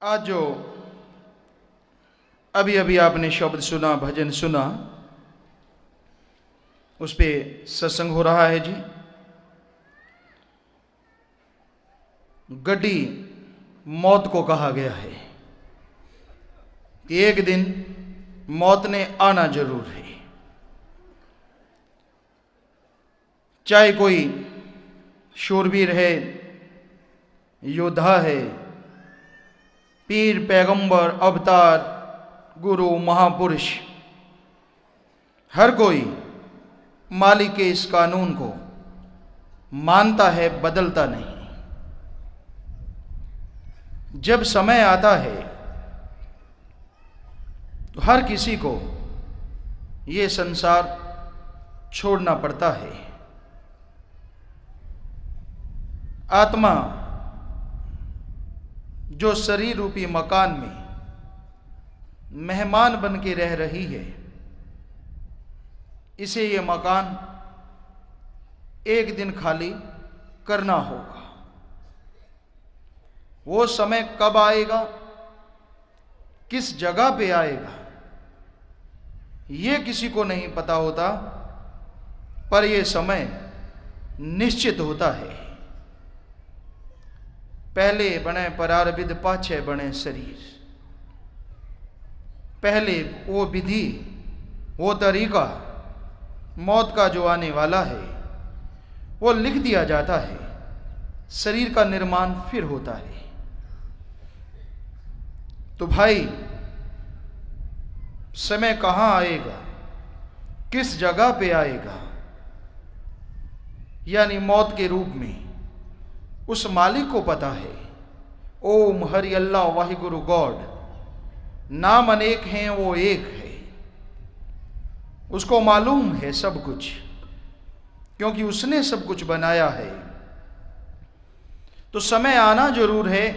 आज जो अभी अभी आपने शब्द सुना, भजन सुना, उस पे सत्संग हो रहा है जी। गड्डी मौत को कहा गया है कि एक दिन मौत ने आना जरूर है। चाहे कोई शूरवीर है, योद्धा है, पीर, पैगंबर, अवतार, गुरु, महापुरुष, हर कोई मालिक के इस कानून को मानता है, बदलता नहीं। जब समय आता है तो हर किसी को ये संसार छोड़ना पड़ता है। आत्मा जो शरीर रूपी मकान में मेहमान बन के रह रही है, इसे ये मकान एक दिन खाली करना होगा। वो समय कब आएगा, किस जगह पे आएगा, ये किसी को नहीं पता होता, पर ये समय निश्चित होता है। पहले बने परारविद, पाछे बने शरीर। पहले वो विधि, वो तरीका मौत का जो आने वाला है वो लिख दिया जाता है, शरीर का निर्माण फिर होता है। तो भाई, समय कहाँ आएगा, किस जगह पे आएगा, यानी मौत के रूप में, उस मालिक को पता है। ओम हरि अल्लाह वाहिगुरु गॉड, नाम अनेक हैं, वो एक है। उसको मालूम है सब कुछ, क्योंकि उसने सब कुछ बनाया है। तो समय आना जरूर है,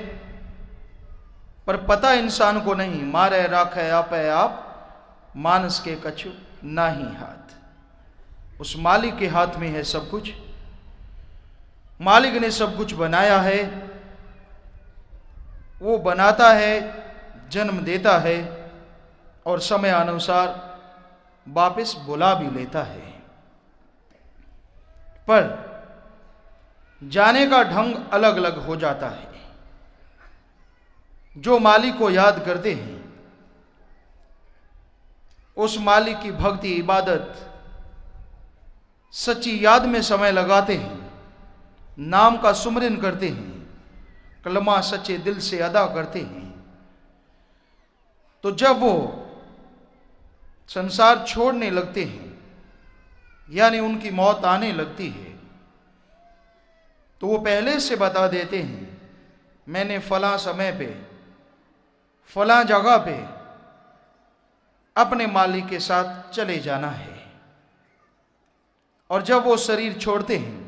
पर पता इंसान को नहीं। मारे राखे आपे आप, मानस के कछु नाही हाथ। उस मालिक के हाथ में है सब कुछ। मालिक ने सब कुछ बनाया है, वो बनाता है, जन्म देता है, और समय अनुसार वापस बुला भी लेता है। पर जाने का ढंग अलग अलग हो जाता है। जो मालिक को याद करते हैं, उस मालिक की भक्ति, इबादत, सच्ची याद में समय लगाते हैं, नाम का सुमरन करते हैं, कलमा सच्चे दिल से अदा करते हैं, तो जब वो संसार छोड़ने लगते हैं, यानी उनकी मौत आने लगती है, तो वो पहले से बता देते हैं, मैंने फलां समय पे, फलां जगह पे अपने मालिक के साथ चले जाना है। और जब वो शरीर छोड़ते हैं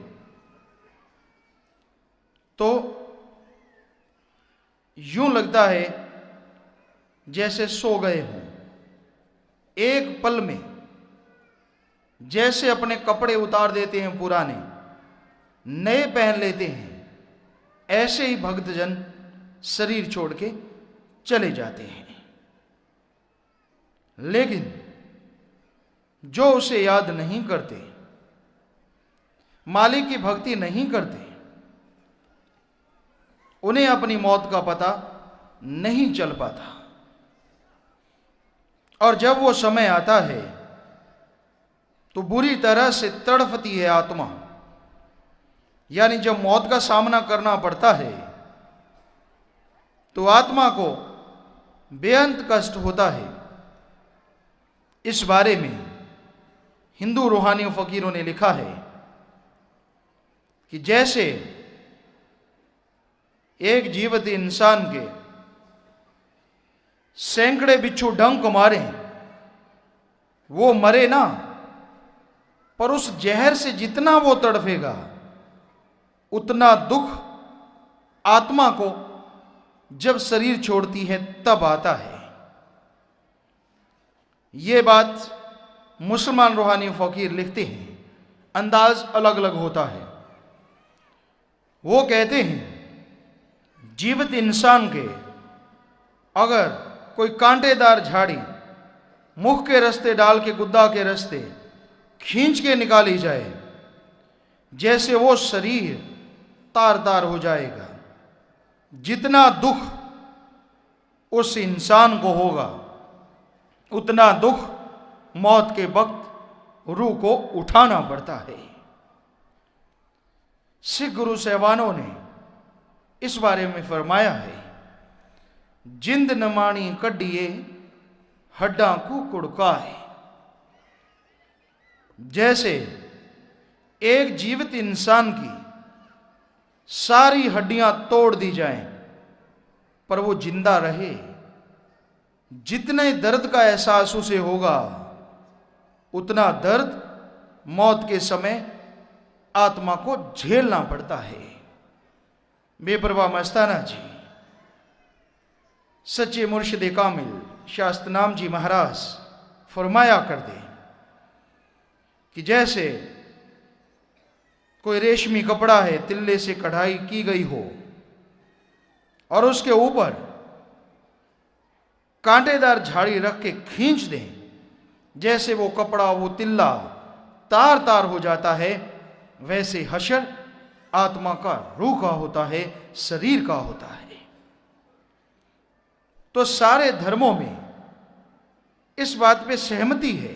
तो यूं लगता है जैसे सो गए हों। एक पल में जैसे अपने कपड़े उतार देते हैं पुराने, नए पहन लेते हैं, ऐसे ही भक्तजन शरीर छोड़ के चले जाते हैं। लेकिन जो उसे याद नहीं करते, मालिक की भक्ति नहीं करते, उन्हें अपनी मौत का पता नहीं चल पाता। और जब वो समय आता है तो बुरी तरह से तड़फती है आत्मा। यानी जब मौत का सामना करना पड़ता है तो आत्मा को बेअंत कष्ट होता है। इस बारे में हिंदू रूहानी फकीरों ने लिखा है कि जैसे एक जीवित इंसान के सैकड़े बिच्छू डंक मारे, वो मरे ना, पर उस जहर से जितना वो तड़फेगा, उतना दुख आत्मा को जब शरीर छोड़ती है तब आता है। ये बात मुसलमान रूहानी फकीर लिखते हैं, अंदाज अलग अलग होता है। वो कहते हैं जीवित इंसान के अगर कोई कांटेदार झाड़ी मुख के रास्ते डाल के गुद्दा के रास्ते खींच के निकाली जाए, जैसे वो शरीर तार तार हो जाएगा। जितना दुख उस इंसान को होगा, उतना दुख मौत के वक्त रूह को उठाना पड़ता है। सिख गुरु साहबानों ने इस बारे में फरमाया है, जिंद नमाणी कड्डिए हड्डा को कुड़काए। जैसे एक जीवित इंसान की सारी हड्डियां तोड़ दी जाएं पर वो जिंदा रहे, जितने दर्द का एहसास उसे होगा, उतना दर्द मौत के समय आत्मा को झेलना पड़ता है। बेपरवाह मस्ताना जी, सच्चे मुर्शिद कामिल शास्त्रनाम जी महाराज फरमाया कर दे कि जैसे कोई रेशमी कपड़ा है, तिल्ले से कढ़ाई की गई हो और उसके ऊपर कांटेदार झाड़ी रख के खींच दें, जैसे वो कपड़ा, वो तिल्ला तार तार हो जाता है, वैसे हशर आत्मा का, रूह का होता है, शरीर का होता है। तो सारे धर्मों में इस बात पे सहमति है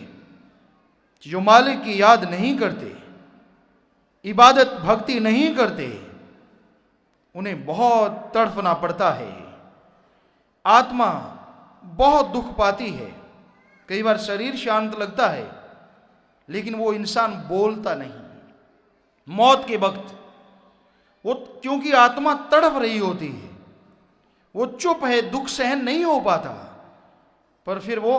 कि जो मालिक की याद नहीं करते, इबादत भक्ति नहीं करते, उन्हें बहुत तड़फना पड़ता है। आत्मा बहुत दुख पाती है। कई बार शरीर शांत लगता है, लेकिन वो इंसान बोलता नहीं। मौत के वक्त वो, क्योंकि आत्मा तड़प रही होती है, वो चुप है, दुख सहन नहीं हो पाता, पर फिर वो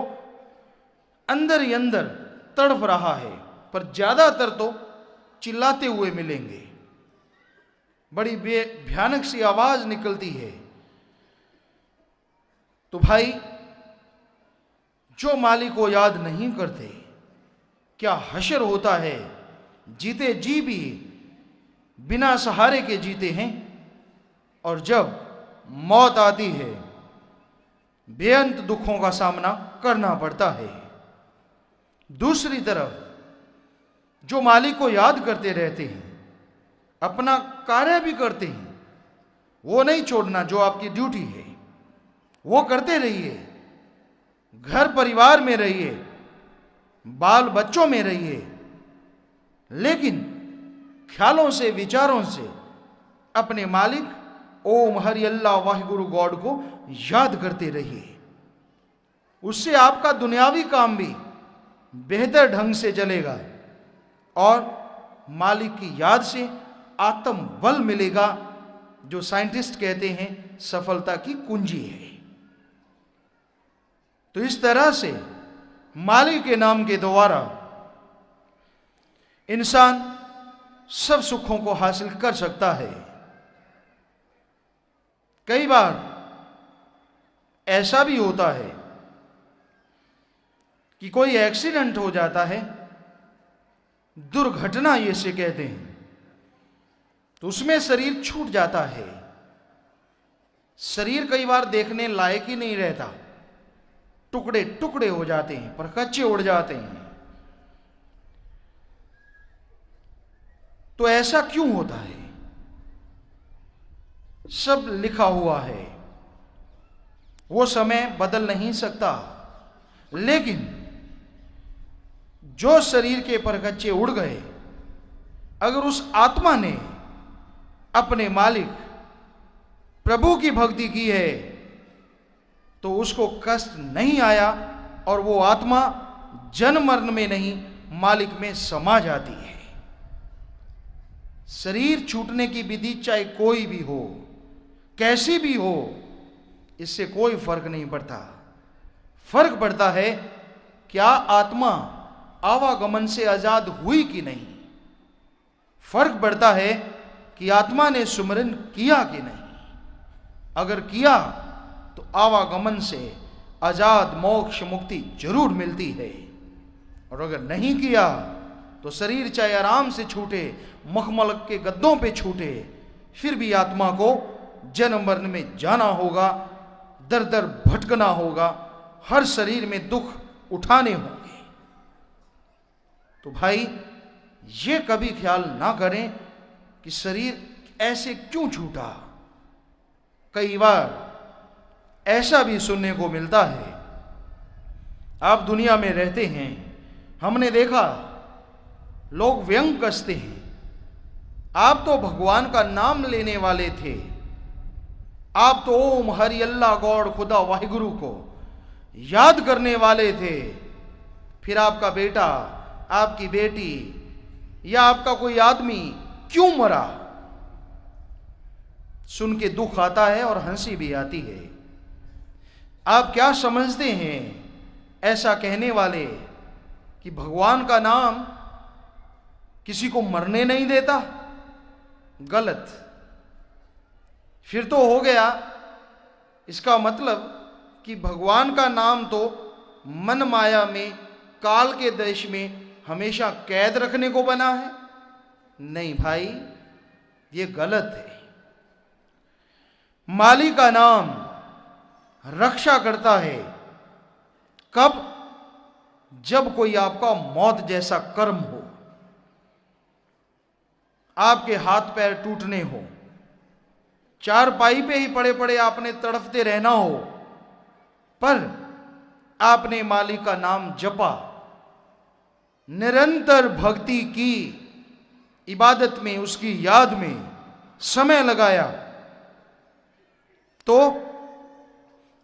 अंदर ही अंदर तड़प रहा है। पर ज्यादातर तो चिल्लाते हुए मिलेंगे, बड़ी भयानक सी आवाज निकलती है। तो भाई, जो मालिक को याद नहीं करते, क्या हशर होता है। जीते जी भी बिना सहारे के जीते हैं, और जब मौत आती है बेअंत दुखों का सामना करना पड़ता है। दूसरी तरफ जो मालिक को याद करते रहते हैं, अपना कार्य भी करते हैं, वो नहीं छोड़ना जो आपकी ड्यूटी है, वो करते रहिए। घर परिवार में रहिए, बाल बच्चों में रहिए, लेकिन ख्यालों से, विचारों से अपने मालिक ओम हरि अल्लाह वाहिगुरु गॉड को याद करते रहिए। उससे आपका दुनियावी काम भी बेहतर ढंग से चलेगा और मालिक की याद से आत्म बल मिलेगा, जो साइंटिस्ट कहते हैं सफलता की कुंजी है। तो इस तरह से मालिक के नाम के द्वारा इंसान सब सुखों को हासिल कर सकता है। कई बार ऐसा भी होता है कि कोई एक्सीडेंट हो जाता है, दुर्घटना ये से कहते हैं, तो उसमें शरीर छूट जाता है। शरीर कई बार देखने लायक ही नहीं रहता, टुकड़े टुकड़े हो जाते हैं, पर कच्चे उड़ जाते हैं। तो ऐसा क्यों होता है? सब लिखा हुआ है, वो समय बदल नहीं सकता, लेकिन जो शरीर के परकच्चे उड़ गए, अगर उस आत्मा ने अपने मालिक प्रभु की भक्ति की है तो उसको कष्ट नहीं आया और वो आत्मा जन्म मरण में नहीं, मालिक में समा जाती है। शरीर छूटने की विधि चाहे कोई भी हो, कैसी भी हो, इससे कोई फर्क नहीं पड़ता। फर्क पड़ता है क्या आत्मा आवागमन से आजाद हुई कि नहीं। फर्क पड़ता है कि आत्मा ने सुमरन किया कि नहीं। अगर किया तो आवागमन से आजाद मोक्ष मुक्ति जरूर मिलती है, और अगर नहीं किया तो शरीर चाहे आराम से छूटे, मखमल के गद्दों पे छूटे, फिर भी आत्मा को जन्म मरण में जाना होगा, दर दर भटकना होगा, हर शरीर में दुख उठाने होंगे। तो भाई ये कभी ख्याल ना करें कि शरीर ऐसे क्यों छूटा। कई बार ऐसा भी सुनने को मिलता है, आप दुनिया में रहते हैं, हमने देखा लोग व्यंग कसते हैं, आप तो भगवान का नाम लेने वाले थे, आप तो ओम हरि अल्लाह गॉड खुदा वाहिगुरु को याद करने वाले थे, फिर आपका बेटा, आपकी बेटी या आपका कोई आदमी क्यों मरा। सुन के दुख आता है और हंसी भी आती है। आप क्या समझते हैं ऐसा कहने वाले कि भगवान का नाम किसी को मरने नहीं देता? गलत। फिर तो हो गया इसका मतलब कि भगवान का नाम तो मन माया में, काल के देश में हमेशा कैद रखने को बना है। नहीं भाई, ये गलत है। माली का नाम रक्षा करता है। कब? जब कोई आपका मौत जैसा कर्म हो, आपके हाथ पैर टूटने हो, चारपाई पे ही पड़े पड़े आपने तड़फते रहना हो, पर आपने माली का नाम जपा, निरंतर भक्ति की, इबादत में, उसकी याद में समय लगाया, तो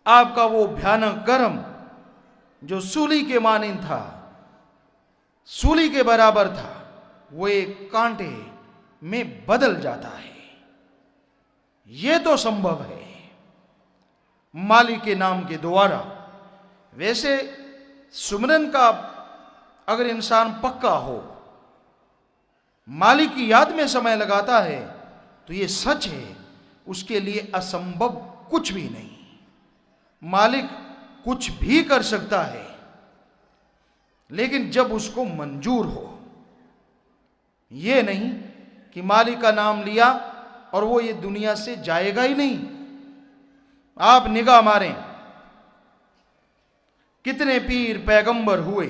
आपका वो भयानक कर्म जो सूली के मानिंद था, सूली के बराबर था, वो एक कांटे में बदल जाता है। ये तो संभव है माली के नाम के द्वारा। वैसे सुमरन का अगर इंसान पक्का हो, माली की याद में समय लगाता है, तो ये सच है, उसके लिए असंभव कुछ भी नहीं। मालिक कुछ भी कर सकता है, लेकिन जब उसको मंजूर हो। ये नहीं कि मालिक का नाम लिया और वो ये दुनिया से जाएगा ही नहीं। आप निगाह मारें, कितने पीर पैगंबर हुए,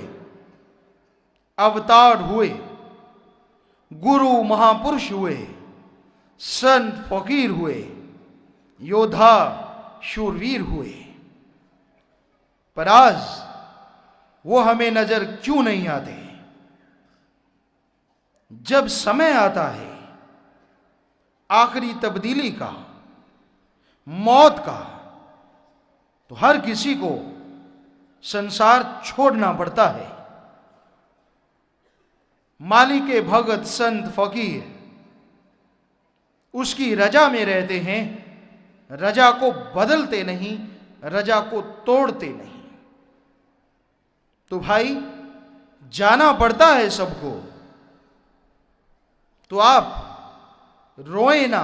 अवतार हुए, गुरु महापुरुष हुए, संत फकीर हुए, योद्धा शूरवीर हुए, पर आज वो हमें नजर क्यों नहीं आते? जब समय आता है आखिरी तब्दीली का, मौत का, तो हर किसी को संसार छोड़ना पड़ता है। माली के भगत संत फकीर उसकी रजा में रहते हैं, रजा को बदलते नहीं, रजा को तोड़ते नहीं। तो भाई जाना पड़ता है सबको, तो आप रोए ना,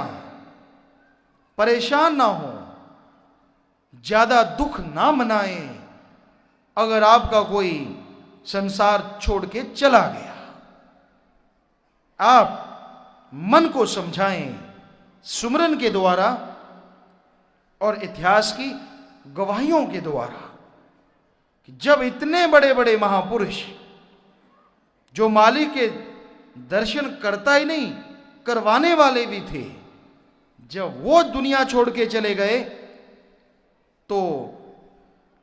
परेशान ना हो, ज्यादा दुख ना मनाएं अगर आपका कोई संसार छोड़ के चला गया। आप मन को समझाएं सुमरन के द्वारा और इतिहास की गवाहियों के द्वारा कि जब इतने बड़े बड़े महापुरुष जो माली के दर्शन करता ही नहीं, करवाने वाले भी थे, जब वो दुनिया छोड़ के चले गए, तो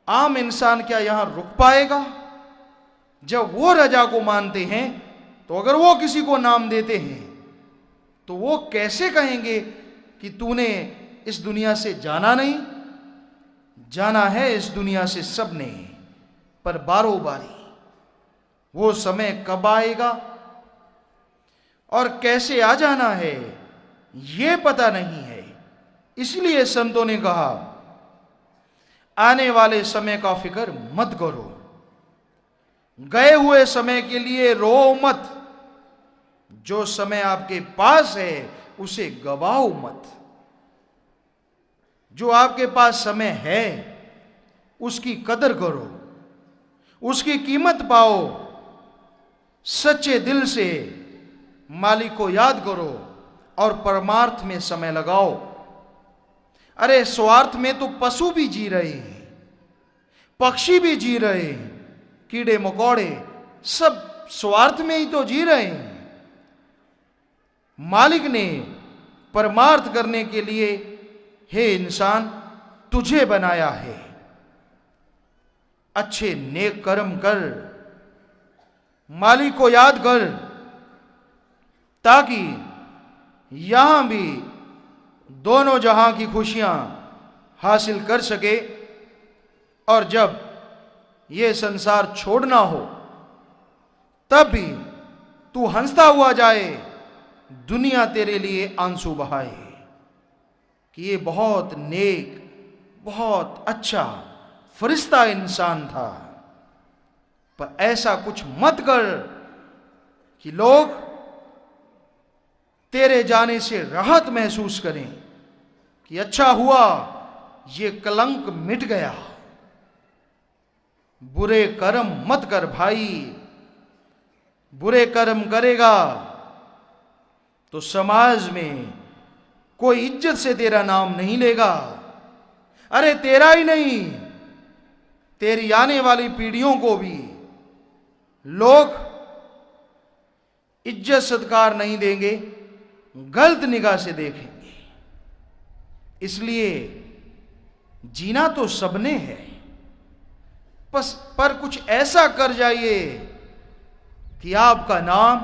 आम इंसान क्या यहां रुक पाएगा? जब वो रजा को मानते हैं, तो अगर वो किसी को नाम देते हैं, तो वो कैसे कहेंगे कि तूने इस दुनिया से जाना नहीं? जाना है इस दुनिया से सबने, पर बारो बारी। वो समय कब आएगा और कैसे आ जाना है, ये पता नहीं है। इसलिए संतों ने कहा, आने वाले समय का फिक्र मत करो, गए हुए समय के लिए रो मत, जो समय आपके पास है उसे गवाओ मत। जो आपके पास समय है उसकी कदर करो, उसकी कीमत पाओ, सच्चे दिल से मालिक को याद करो और परमार्थ में समय लगाओ। अरे स्वार्थ में तो पशु भी जी रहे हैं, पक्षी भी जी रहे हैं, कीड़े मकोड़े सब स्वार्थ में ही तो जी रहे हैं। मालिक ने परमार्थ करने के लिए, हे इंसान, तुझे बनाया है। अच्छे नेक कर्म कर, मालिक को याद कर, ताकि यहां भी दोनों जहां की खुशियां हासिल कर सके, और जब ये संसार छोड़ना हो तब भी तू हंसता हुआ जाए, दुनिया तेरे लिए आंसू बहाए कि ये बहुत नेक, बहुत अच्छा फरिश्ता इंसान था। पर ऐसा कुछ मत कर कि लोग तेरे जाने से राहत महसूस करें कि अच्छा हुआ, ये कलंक मिट गया। बुरे कर्म मत कर भाई, बुरे कर्म करेगा तो समाज में कोई इज्जत से तेरा नाम नहीं लेगा। अरे तेरा ही नहीं, तेरी आने वाली पीढ़ियों को भी लोग इज्जत सत्कार नहीं देंगे, गलत निगाह से देखेंगे। इसलिए जीना तो सबने है, पर कुछ ऐसा कर जाइए कि आपका नाम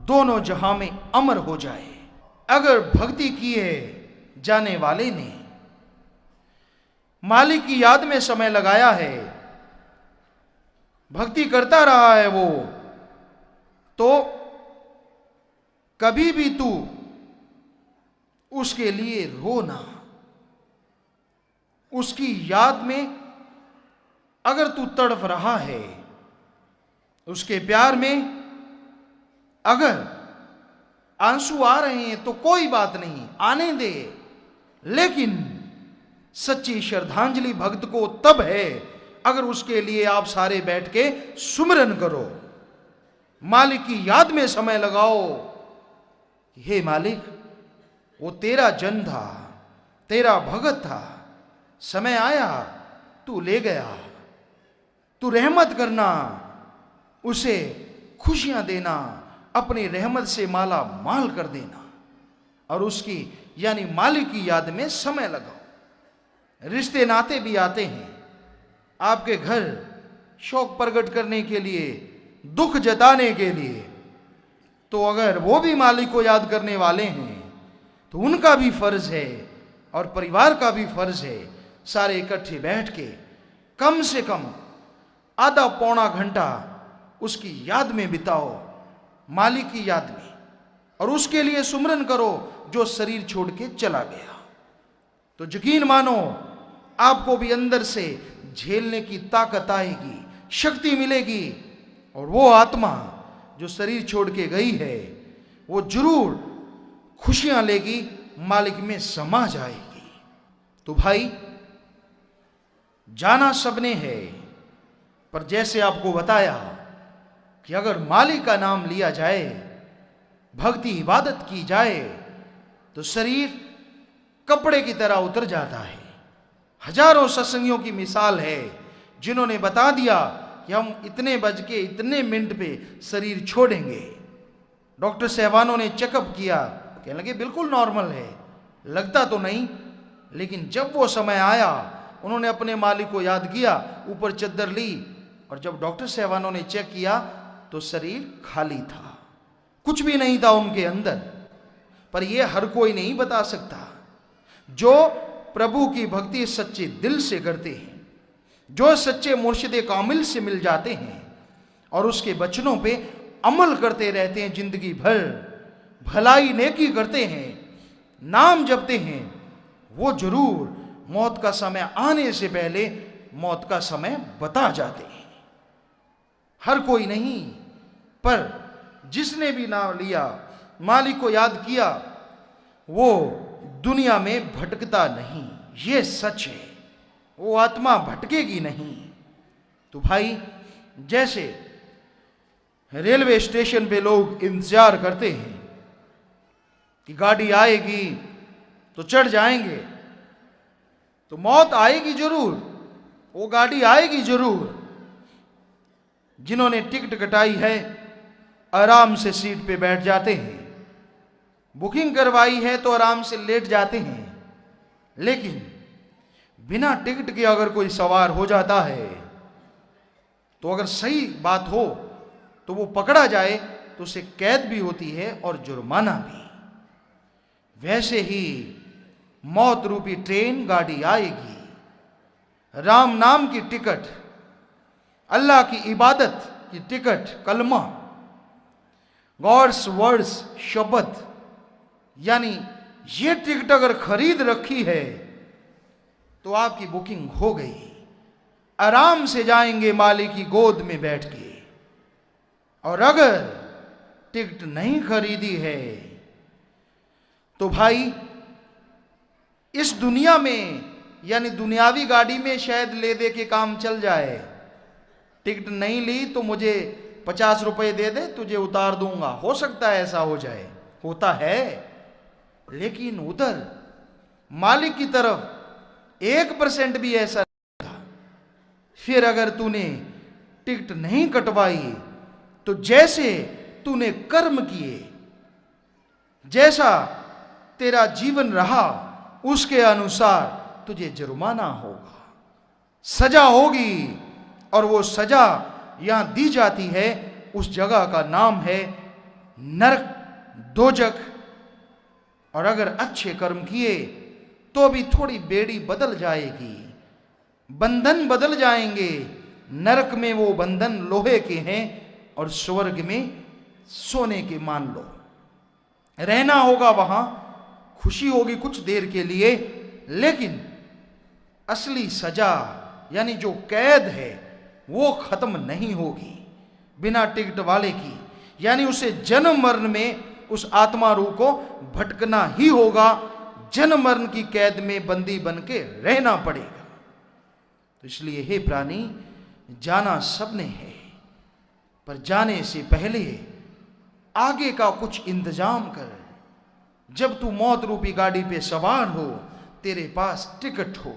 दोनों जहां में अमर हो जाए। अगर भक्ति की है जाने वाले ने, मालिक की याद में समय लगाया है, भक्ति करता रहा है वो, तो कभी भी तू उसके लिए रो ना। उसकी याद में अगर तू तड़प रहा है, उसके प्यार में अगर आंसू आ रहे हैं तो कोई बात नहीं, आने दे। लेकिन सच्ची श्रद्धांजलि भक्त को तब है अगर उसके लिए आप सारे बैठ के सुमिरन करो, मालिक की याद में समय लगाओ कि हे मालिक, वो तेरा जन था, तेरा भगत था, समय आया तू ले गया, तू रहमत करना, उसे खुशियां देना, अपनी रहमत से माला माल कर देना, और उसकी यानी मालिक की याद में समय लगाओ। रिश्ते नाते भी आते हैं आपके घर शौक प्रकट करने के लिए, दुख जताने के लिए, तो अगर वो भी मालिक को याद करने वाले हैं तो उनका भी फर्ज है और परिवार का भी फर्ज है, सारे इकट्ठे बैठ के कम से कम आधा पौना घंटा उसकी याद में बिताओ, मालिक की याद में, और उसके लिए सुमरन करो जो शरीर छोड़ के चला गया। तो यकीन मानो आपको भी अंदर से झेलने की ताकत आएगी, शक्ति मिलेगी, और वो आत्मा जो शरीर छोड़ के गई है वो जरूर खुशियां लेगी, मालिक में समा जाएगी। तो भाई जाना सबने है, पर जैसे आपको बताया कि अगर मालिक का नाम लिया जाए, भक्ति इबादत की जाए, तो शरीर कपड़े की तरह उतर जाता है। हजारों सत्संगियों की मिसाल है जिन्होंने बता दिया कि हम इतने बज के इतने मिनट पे शरीर छोड़ेंगे। डॉक्टर साहबानों ने चेकअप किया, कहने लगे बिल्कुल नॉर्मल है, लगता तो नहीं। लेकिन जब वो समय आया, उन्होंने अपने मालिक को याद किया, ऊपर चद्दर ली, और जब डॉक्टर साहबानों ने चेक किया तो शरीर खाली था, कुछ भी नहीं था उनके अंदर। पर यह हर कोई नहीं बता सकता। जो प्रभु की भक्ति सच्चे दिल से करते हैं, जो सच्चे मुर्शिद कामिल से मिल जाते हैं और उसके वचनों पे अमल करते रहते हैं, जिंदगी भर भलाई नेकी करते हैं, नाम जपते हैं, वो जरूर मौत का समय आने से पहले मौत का समय बता जाते हैं। हर कोई नहीं, पर जिसने भी नाम लिया, मालिक को याद किया, वो दुनिया में भटकता नहीं, ये सच है, वो आत्मा भटकेगी नहीं। तो भाई जैसे रेलवे स्टेशन पे लोग इंतजार करते हैं कि गाड़ी आएगी तो चढ़ जाएंगे, तो मौत आएगी जरूर, वो गाड़ी आएगी जरूर। जिन्होंने टिकट कटाई है आराम से सीट पे बैठ जाते हैं, बुकिंग करवाई है तो आराम से लेट जाते हैं। लेकिन बिना टिकट के अगर कोई सवार हो जाता है तो अगर सही बात हो तो वो पकड़ा जाए तो उसे कैद भी होती है और जुर्माना भी। वैसे ही मौत रूपी ट्रेन गाड़ी आएगी, राम नाम की टिकट, अल्लाह की इबादत की टिकट, कलमा, गॉड्स वर्ड्स, शब्द, यानी ये टिकट अगर खरीद रखी है तो आपकी बुकिंग हो गई। आराम से जाएंगे मालिक की गोद में बैठ के। और अगर टिकट नहीं खरीदी है तो भाई इस दुनिया में, यानी दुनियावी गाड़ी में शायद ले दे के काम चल जाए। टिकट नहीं ली तो मुझे 50 रुपए दे दे, तुझे उतार दूंगा, हो सकता है ऐसा हो जाए, होता है। लेकिन उधर मालिक की तरफ 1% भी ऐसा नहीं था। फिर अगर तूने टिकट नहीं कटवाई तो जैसे तूने कर्म किए, जैसा तेरा जीवन रहा, उसके अनुसार तुझे जुर्माना होगा, सजा होगी। और वो सजा यहां दी जाती है, उस जगह का नाम है नरक, दोजक। और अगर अच्छे कर्म किए तो भी थोड़ी बेड़ी बदल जाएगी, बंधन बदल जाएंगे। नरक में वो बंधन लोहे के हैं और स्वर्ग में सोने के मान लो। रहना होगा वहां, खुशी होगी कुछ देर के लिए, लेकिन असली सजा यानी जो कैद है वो खत्म नहीं होगी बिना टिकट वाले की। यानी उसे जन्म मरण में उस आत्मा रूह को भटकना ही होगा, जन्म मरण की कैद में बंदी बन के रहना पड़ेगा। तो इसलिए हे प्राणी, जाना सबने है, पर जाने से पहले आगे का कुछ इंतजाम कर। जब तू मौत रूपी गाड़ी पे सवार हो, तेरे पास टिकट हो,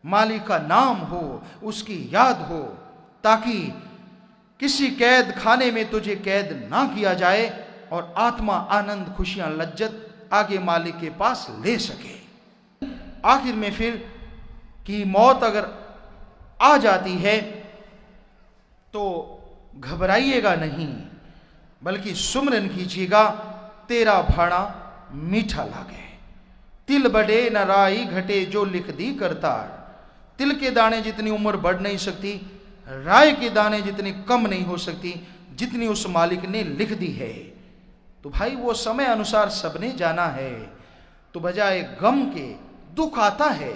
मालिक का नाम हो, उसकी याद हो, ताकि किसी कैद खाने में तुझे कैद ना किया जाए और आत्मा आनंद, खुशियां, लज्जत आगे मालिक के पास ले सके। आखिर में फिर कि मौत अगर आ जाती है तो घबराइएगा नहीं, बल्कि सुमरन कीजिएगा, तेरा भाड़ा मीठा लागे। तिल बढ़े न राई घटे जो लिख दी करतार। तिल के दाने जितनी उम्र बढ़ नहीं सकती, राय के दाने जितनी कम नहीं हो सकती, जितनी उस मालिक ने लिख दी है। तो भाई वो समय अनुसार सबने जाना है। तो बजाय गम के दुख आता है।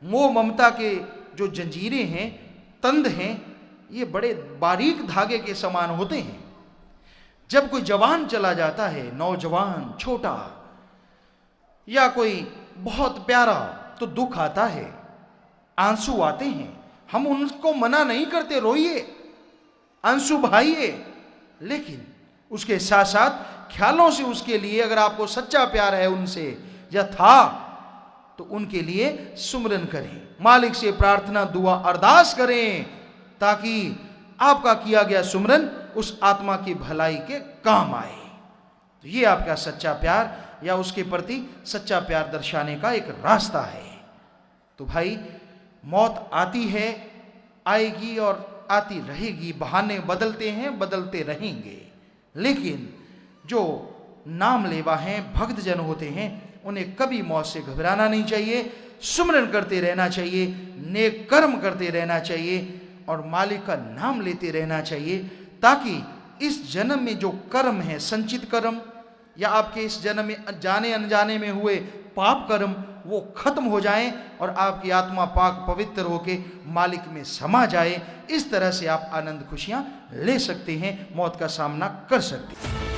मोह ममता के जो जंजीरें हैं, तंद हैं, ये बड़े बारीक धागे के समान होते हैं। जब कोई जवान चला जाता है, नौजवान, छोटा या कोई बहुत प्यारा, तो दुख आता है, आंसू आते हैं। हम उनको मना नहीं करते, रोइए, आंसू बहाइए, लेकिन उसके साथ साथ ख्यालों से उसके लिए, अगर आपको सच्चा प्यार है उनसे या था, तो उनके लिए सुमरन करें, मालिक से प्रार्थना, दुआ, अरदास करें, ताकि आपका किया गया सुमरन उस आत्मा की भलाई के काम आए। तो ये आपका सच्चा प्यार या उसके प्रति सच्चा प्यार दर्शाने का एक रास्ता है। तो भाई मौत आती है, आएगी और आती रहेगी। बहाने बदलते हैं, बदलते रहेंगे, लेकिन जो नाम लेवा हैं, भक्त जन होते हैं, उन्हें कभी मौत से घबराना नहीं चाहिए। सुमरन करते रहना चाहिए, नेक कर्म करते रहना चाहिए और मालिक का नाम लेते रहना चाहिए, ताकि इस जन्म में जो कर्म है, संचित कर्म या आपके इस जन्म में जाने अनजाने में हुए पाप कर्म, वो खत्म हो जाएं और आपकी आत्मा पाक पवित्र होके मालिक में समा जाए। इस तरह से आप आनंद खुशियां ले सकते हैं, मौत का सामना कर सकते हैं।